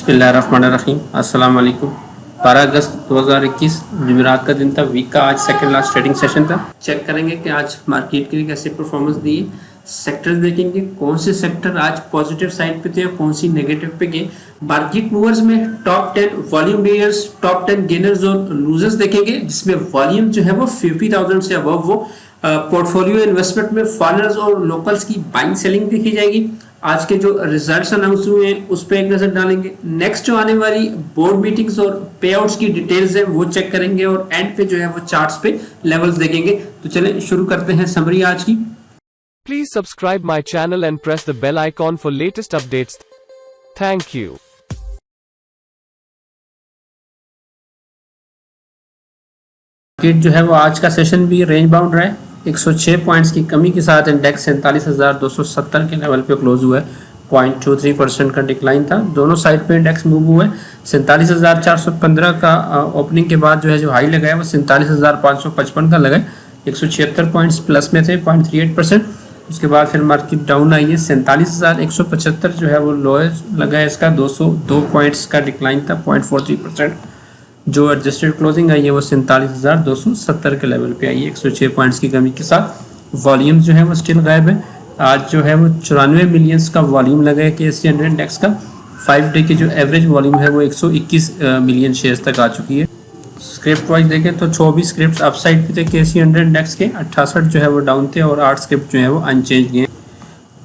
बिस्मिल्लाहिर्रहमानिर्रहीम। अस्सलाम वालेकुम। 12 अगस्त 2021 जुमेरात का दिन था। वीक का आज सेकंड लास्ट ट्रेडिंग सेशन था। चेक करेंगे कि आज मार्केट के लिए कैसे परफॉर्मेंस दी है। सेक्टर्स देखेंगे कौन से सेक्टर आज पॉजिटिव साइड पे थे और कौन सी नेगेटिव पे गए। मार्केट मूवर्स में top 10 volume leaders, top 10 gainers और लूजर्स देखेंगे, जिसमें वॉल्यूम जो है वो 50,000 से अबव वो पोर्टफोलियो इन्वेस्टमेंट में फॉरेनर्स और लोकल्स की बाइंग सेलिंग देखी जाएगी। आज के जो रिजल्ट्स अनाउंस हुए हैं उस पर एक नजर डालेंगे। नेक्स्ट जो आने वाली बोर्ड मीटिंग्स और पे आउट्स की डिटेल्स है वो चेक करेंगे और एंड पे जो है वो चार्ट्स पे लेवल्स देखेंगे। तो चलें शुरू करते हैं समरी आज की। Please subscribe my channel and press the bell icon for latest updates. Thank you. Market जो है वो आज का सेशन भी रेंज बाउंड रहा है। 106 पॉइंट्स की कमी के साथ इंडेक्स 47,270 के लेवल पे क्लोज हुआ है। 0.23% का डिक्लाइन था। दोनों साइड पे इंडेक्स मूव हुआ है। 47,415 का ओपनिंग के बाद जो है जो हाई लगा है वो 47,555 का लगा है। 176 पॉइंट्स प्लस में थे, 0.38%। उसके बाद फिर मार्केट डाउन आई है। 47,175 जो है वो लोएस्ट लगा है इसका। 202 पॉइंट्स का डिक्लाइन था, 0.43%। जो एडजस्टेड क्लोजिंग आई है वो 47,270 के लेवल पे आई है 106 पॉइंट्स की कमी के साथ। वॉल्यूम जो है वो स्टिल गायब है। आज जो है वो 94 मिलियंस का वॉल्यूम लगा है KSE 100 इंडेक्स का। 5 डे की जो एवरेज वॉल्यूम है वो 121 मिलियन शेयर्स तक आ चुकी है। स्क्रिप्ट वाइज देखें तो 24 स्क्रिप्ट अपसाइड पे थे KSE 100 इंडेक्स के, 68 जो है वो डाउन थे और 8 स्क्रिप्ट जो है वो अनचेंज गए।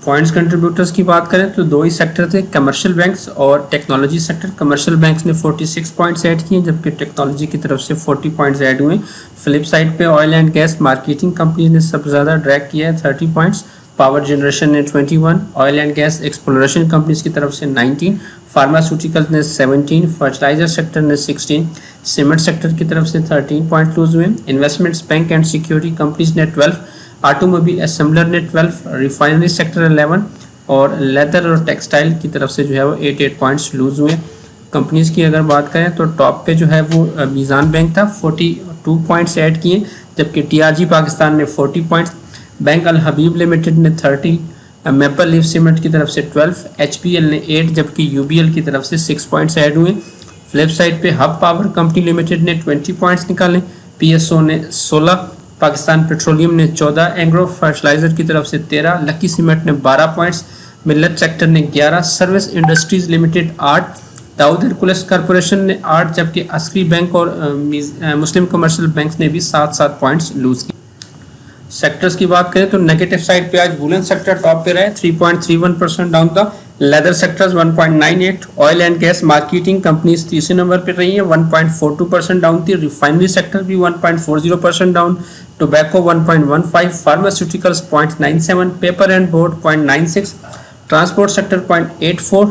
पॉइंट्स कंट्रीब्यूटर्स की बात करें तो दो ही सेक्टर थे, कमर्शियल बैंक्स और टेक्नोलॉजी सेक्टर। कमर्शियल बैंक्स ने 46 पॉइंट्स ऐड किए जबकि टेक्नोलॉजी की तरफ से 40 पॉइंट्स ऐड हुए। फ्लिप साइड पे oil and gas marketing company ने सबसे ज़्यादा ड्रैग किया है, 30 पॉइंट्स। पावर जनरेशन ने 21, oil and gas exploration companies की तरफ से 19, फार्मास्यूटिकल्स ने 17, फर्टिलाइजर सेक्टर ने 16, सीमेंट सेक्टर की तरफ से 13 पॉइंट लूज हुए। Investments bank and security companies ने 12, ऑटोमोबाइल असेंबलर ने 12, रिफाइनरी सेक्टर 11 और लेदर और टेक्सटाइल की तरफ से जो है वो 8 पॉइंट्स लूज हुए। कंपनीज की अगर बात करें तो टॉप पे जो है वो मीज़ान बैंक था, 42 पॉइंट्स ऐड किए, जबकि TRG पाकिस्तान ने 40 पॉइंट्स, बैंक अल हबीब लिमिटेड ने 30, मेपल लीफ सीमेंट की तरफ से 12, HPL ने 8 जबकि UBL की तरफ से 6 पॉइंट्स ऐड हुए। फ्लिप साइड पे हब पावर कंपनी लिमिटेड ने 20 पॉइंट्स निकाले, PSO ने 16, पाकिस्तान पेट्रोलियम ने 14, एंग्रो फर्टिलाइजर की तरफ से 13, लकी सीमेंट ने 12 पॉइंट्स, मिल्लत सेक्टर ने 11, service industries limited 8, Dawood Hercules corporation ने 8 जबकि अस्करी बैंक और मुस्लिम कमर्शियल बैंक्स ने भी 7-7 पॉइंट्स लूज किए। सेक्टर्स की बात करें तो नेगेटिव साइड पे आज वुलन सेक्टर टॉप पे रहे, 3.31% डाउन था। Leather sectors 1.98, oil and gas marketing companies तीसरे नंबर पर रही है, 1.42% डाउन थी। रिफाइनरी सेक्टर भी 1.40% down, tobacco 1.15, pharmaceuticals 0.97, paper and board 0.96, transport sector 0.84,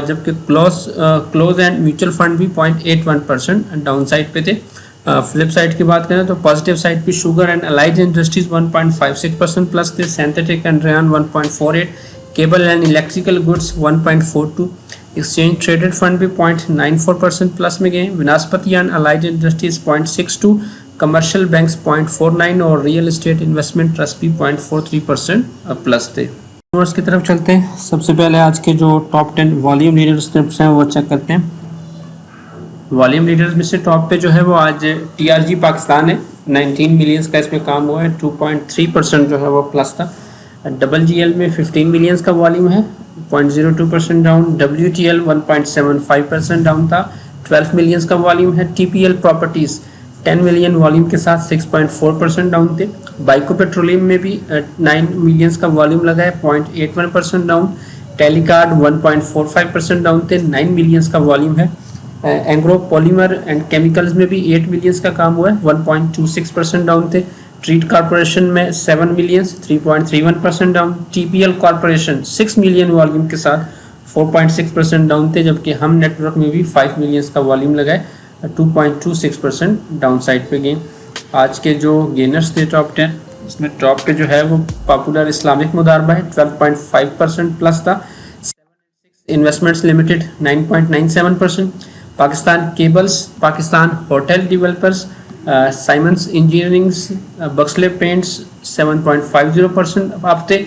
जबकि क्लोज एंड म्यूचुअल फंड भी 0.81% डाउन साइड पे थे। फ्लिप साइड की बात करें तो पॉजिटिव साइड पे sugar and allied industries 1.56% plus थे, synthetic and rayon 1.48, cable and electrical goods 1.42, exchange traded fund भी 0.94% प्लस में गए। Vanaspati and allied industries 0.62, commercial banks 0.49 और रियल एस्टेट इन्वेस्टमेंट ट्रस्ट भी 0.43% प्लस थे। नंबर्स की तरफ चलते हैं। सबसे पहले आज के जो टॉप 10 वॉल्यूम लीडर्स हैं वो चेक करते हैं। वॉल्यूम लीडर्स में से टॉप पे जो है वो आज TRG पाकिस्तान है, 19 मिलियंस का इसमें काम हुआ है, 2.3% जो है वो प्लस था। WGL में 15 मिलियंस का वॉल्यूम है, 0.02% डाउन। WTL 1.75% डाउन था, 12 मिलियंस का वॉल्यूम है। TPL प्रॉपर्टीज 10 मिलियन वॉल्यूम के साथ 6.4% डाउन थे। बाइको पेट्रोलियम में भी 9 मिलियंस का वॉल्यूम लगा है, 0.81% डाउन। टेलीकार्ड 1.45% डाउन थे, 9 मिलियंस का वॉल्यूम है। एंग्रो पॉलीमर एंड केमिकल्स में भी 8 मिलियंस का काम हुआ है, 1.26% डाउन थे। ट्रीट कॉर्पोरेशन में 7 millions, 3.31% down. TPL corporation 6 million volume के साथ 4.6% डाउन थे, जबकि हम नेटवर्क में भी 5 मिलियंस का वॉल्यूम लगा है, 2.26% डाउन साइड पे गए। आज के जो गेनर्स थे टॉप 10, इसमें टॉप पे जो है वो पॉपुलर इस्लामिक मुदारबा है, 12.5% प्लस था। Investments limited 9.97%, Pakistan cables, Pakistan hotel developers, Siemens engineerings, Buxly paints 7.50% up थे,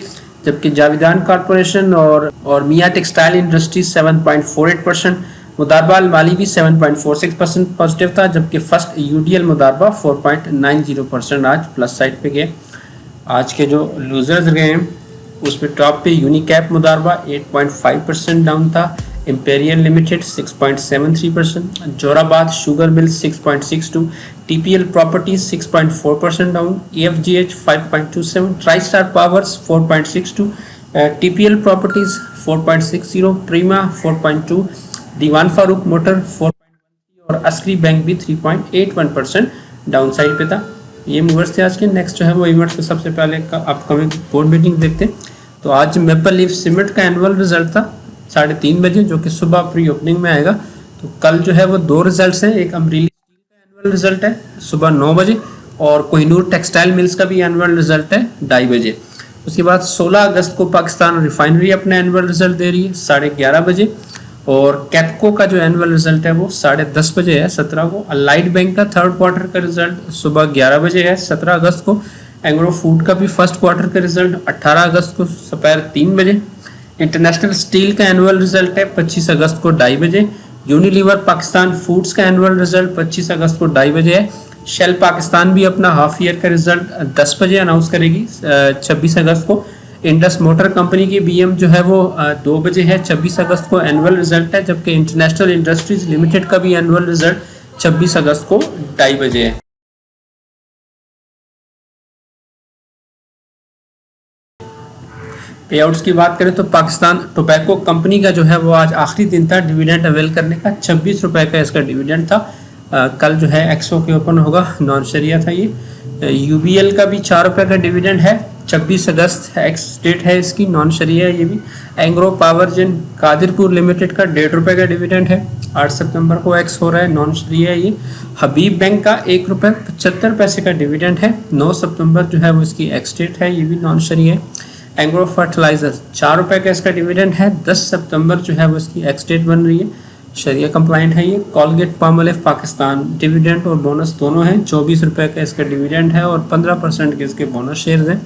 जबकि जाविदान कॉरपोरेशन और मियाँ टेक्सटाइल इंडस्ट्रीज 7.48%, मुदारबा अलमाली भी 7.46% पॉजिटिव था, जबकि फर्स्ट यूडीएल मुदारबा 4.90% आज प्लस साइड पे गए। आज के जो लूजर्स गए हैं उसमें टॉप पे यूनिकैप मुदारबा 8.5% डाउन था, imperial limited 6.73%, Jauharabad sugar mill 6.62, TPL properties 6.4% down, EFGH 5.27, Tristar powers 4.62, TPL properties 4.60, Prima 4.2, Dewan Farooq motor 4.13 और अस्करी बैंक भी 3.81% डाउन साइड पे था। ये मूवर्स थे आज के। नेक्स्ट जो है वो इवेंट्स पे सबसे पहले का अपकमिंग बोर्ड मीटिंग देखते हैं। तो आज मेपल लीफ सीमेंट का एनुअल रिजल्ट था 3:30 बजे, जो कि सुबह प्री ओपनिंग में आएगा। तो कल जो है वो 2 रिजल्ट्स हैं, एक अमरीली स्टील का एनुअल रिजल्ट है सुबह 9 बजे और कोहिनूर टेक्सटाइल मिल्स का भी एनुअल रिजल्ट है 2:30 बजे। उसके बाद 16 अगस्त को पाकिस्तान रिफाइनरी अपना एनुअल रिजल्ट दे रही है 11:30 बजे, और कैपको का जो एनुअल रिजल्ट है वो 10:30 बजे है 17 को। अलाइड बैंक का थर्ड क्वार्टर का रिजल्ट सुबह 11 बजे है 17 अगस्त को। एंग्रो फूड का भी फर्स्ट क्वार्टर का रिजल्ट 18 अगस्त को दोपहर 3 बजे। इंटरनेशनल स्टील का एनुअल रिजल्ट है 25 अगस्त को 2:30 बजे। यूनिलीवर पाकिस्तान फूड्स का एनुअल रिजल्ट 25 अगस्त को 2:30 बजे है। शेल पाकिस्तान भी अपना हाफ ईयर का रिजल्ट 10 बजे अनाउंस करेगी 26 अगस्त को। इंडस मोटर कंपनी की बीएम जो है वो 2 बजे है 26 अगस्त को एनुअल रिजल्ट है, जबकि इंटरनेशनल इंडस्ट्रीज लिमिटेड का भी एनुअल रिजल्ट 26 अगस्त को 2:30 बजे है। पे आउट्स की बात करें तो पाकिस्तान टोबैको कंपनी का जो है वो आज आखिरी दिन था डिविडेंड अवेल करने का, 26 रुपए का इसका डिविडेंड था। कल जो है एक्सो के ओपन होगा, नॉन शरिया था ये। यूबीएल का भी 4 रुपए का डिविडेंड है, 26 अगस्त एक्स डेट है इसकी, नॉन शरिया है ये भी। एंग्रो पावर जिन कादिरपुर लिमिटेड का 1.5 रुपए का डिविडेंड है, 8 सितंबर को एक्स हो रहा है, नॉन शरिया है ये। हबीब बैंक का 1 रुपए 75 पैसे का डिविडेंड है, 9 सितंबर जो है वो इसकी एक्स डेट है, ये भी नॉन शरिया है। एंग्रो फर्टिलाइजर 4 रुपए का इसका डिविडेंड है, 10 सितंबर जो है वो इसकी एक्स डेट बन रही है, शरिया कंप्लाइंट है ये। कॉलगेट पामोलिव पाकिस्तान डिविडेंड और बोनस दोनों हैं, 24 रुपए का इसका डिविडेंड है और 15% के इसके बोनस शेयर्स हैं,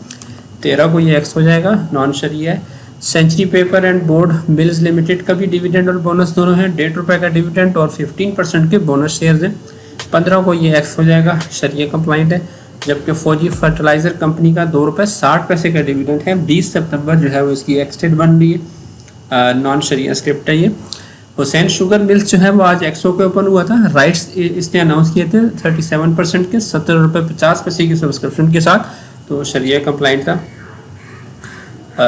13 को ये एक्स हो जाएगा, नॉन शरिया है। Century paper and board mills limited का भी डिविडेंड और बोनस दोनों हैं, 1.5 रुपए का डिविडेंड और 15% के बोनस शेयर्स हैं, 15 को ये एक्स हो जाएगा, शरिया कंप्लाइंट है। जबकि फौजी फर्टिलाइजर कंपनी का 2 रुपए 60 पैसे का डिविडेंड है, 20 सितंबर जो है वो इसकी एक्स डेट बन रही है, नॉन शरिया स्क्रिप्ट है ये। हुसैन शुगर मिल्स जो है वो आज एक्सो पे ओपन हुआ था, राइट्स इसने अनाउंस किए थे 37% के 17 रुपए 50 पैसे की सब्सक्रिप्शन के साथ, तो शरिया कंप्लाइंट था।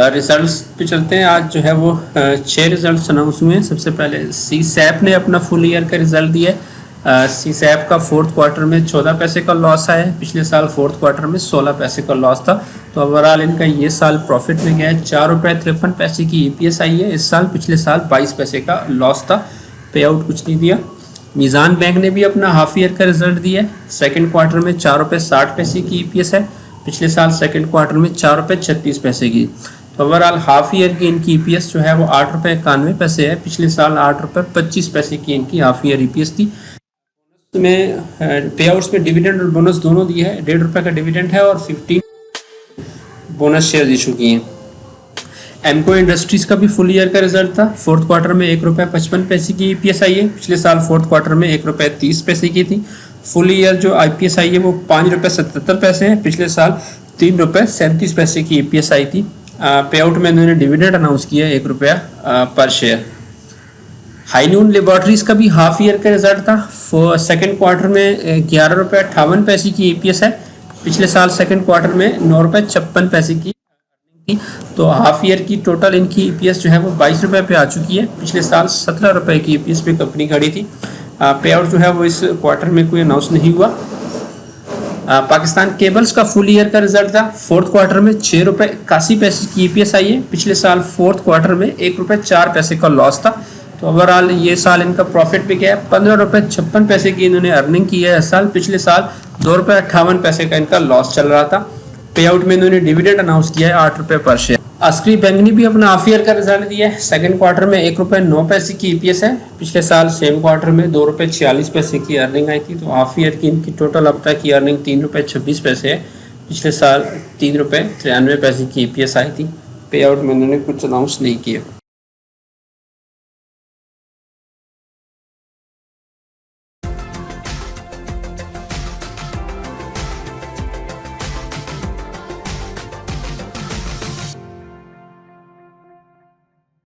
रिजल्ट्स पे चलते हैं। आज जो है वो 6 रिजल्ट्स अनाउंस हुए हैं। सबसे पहले सी सैप ने अपना फुल ईयर का रिजल्ट दिया है। सी सैप का फोर्थ क्वार्टर में 14 पैसे का लॉस आया है, पिछले साल फोर्थ क्वार्टर में 16 पैसे का लॉस था, तो ओवरऑल इनका ये साल प्रॉफिट में गया है। 4 रुपये 53 पैसे की ईपीएस आई है इस साल, पिछले साल 22 पैसे का लॉस था, पे आउट कुछ नहीं दिया। मीज़ान बैंक ने भी अपना हाफ ईयर का रिजल्ट दिया है, सेकेंड क्वार्टर में 4 रुपये 60 पैसे की ईपीएस है, पिछले साल सेकेंड क्वार्टर में 4 रुपये 36 पैसे की, तो ओवरऑल हाफ ईयर की इनकी ईपीएस जो है वो 8 रुपये 91 पैसे है, पिछले साल 8 रुपये 25 पैसे की इनकी हाफ ईयर ईपीएस थी। में पे आउट्स में डिविडेंड और बोनस दोनों दिए है, 1.5 रुपये का डिविडेंड है और 15 बोनस शेयर इशू किए हैं। एमको इंडस्ट्रीज का भी फुल ईयर का रिजल्ट था, फोर्थ क्वार्टर में 1 रुपये 55 पैसे की ईपीएस आई है, पिछले साल फोर्थ क्वार्टर में 1 रुपये 30 पैसे की थी। फुल ईयर जो आईपीएस आई है वो 5 रुपये 77 पैसे है, पिछले साल 3 रुपये 37 पैसे की ईपीएस आई थी। पे आउट में इन्होंने डिविडेंड अनाउंस किया है 1 रुपया पर शेयर। हाईनून लेबोरेटरीज का भी हाफ ईयर का रिजल्ट था, सेकंड क्वार्टर में 11 रुपये 58 पैसे की ईपीएस है, पिछले साल सेकंड क्वार्टर में 9 रुपये 56 पैसे की थी, तो हाफ ईयर की टोटल इनकी ईपीएस जो है वो 22 रुपये पे आ चुकी है, पिछले साल 17 रुपये की ईपीएस पे कंपनी खड़ी थी। पे आउट जो है वो इस क्वार्टर में कोई अनाउंस नहीं हुआ। पाकिस्तान केबल्स का फुल ईयर का रिजल्ट था, फोर्थ क्वार्टर में 6 रुपये 81 पैसे की ईपीएस आई है, पिछले साल फोर्थ क्वार्टर में 1 रुपये 4 पैसे का लॉस था, तो ओवरऑल ये साल इनका प्रॉफिट भी क्या है, 15 रुपये 56 पैसे की इन्होंने अर्निंग की है इस साल, पिछले साल 2 रुपये 58 पैसे का इनका लॉस चल रहा था। पे आउट में इन्होंने डिविडेंड अनाउंस किया है 8 रुपये पर शेयर। अस्करी बैंक ने भी अपना हाफ ईयर का रिजल्ट दिया है, सेकंड क्वार्टर में 1 रुपये 9 पैसे की ईपीएस है, पिछले साल सेम क्वार्टर में 2 रुपये 46 पैसे की अर्निंग आई थी, तो हाफ ईयर की इनकी टोटल अब तक की अर्निंग 3 रुपये 26 पैसे है, पिछले साल 3 रुपये 93 पैसे की ईपीएस आई थी। पे आउट में इन्होंने कुछ अनाउंस नहीं किया।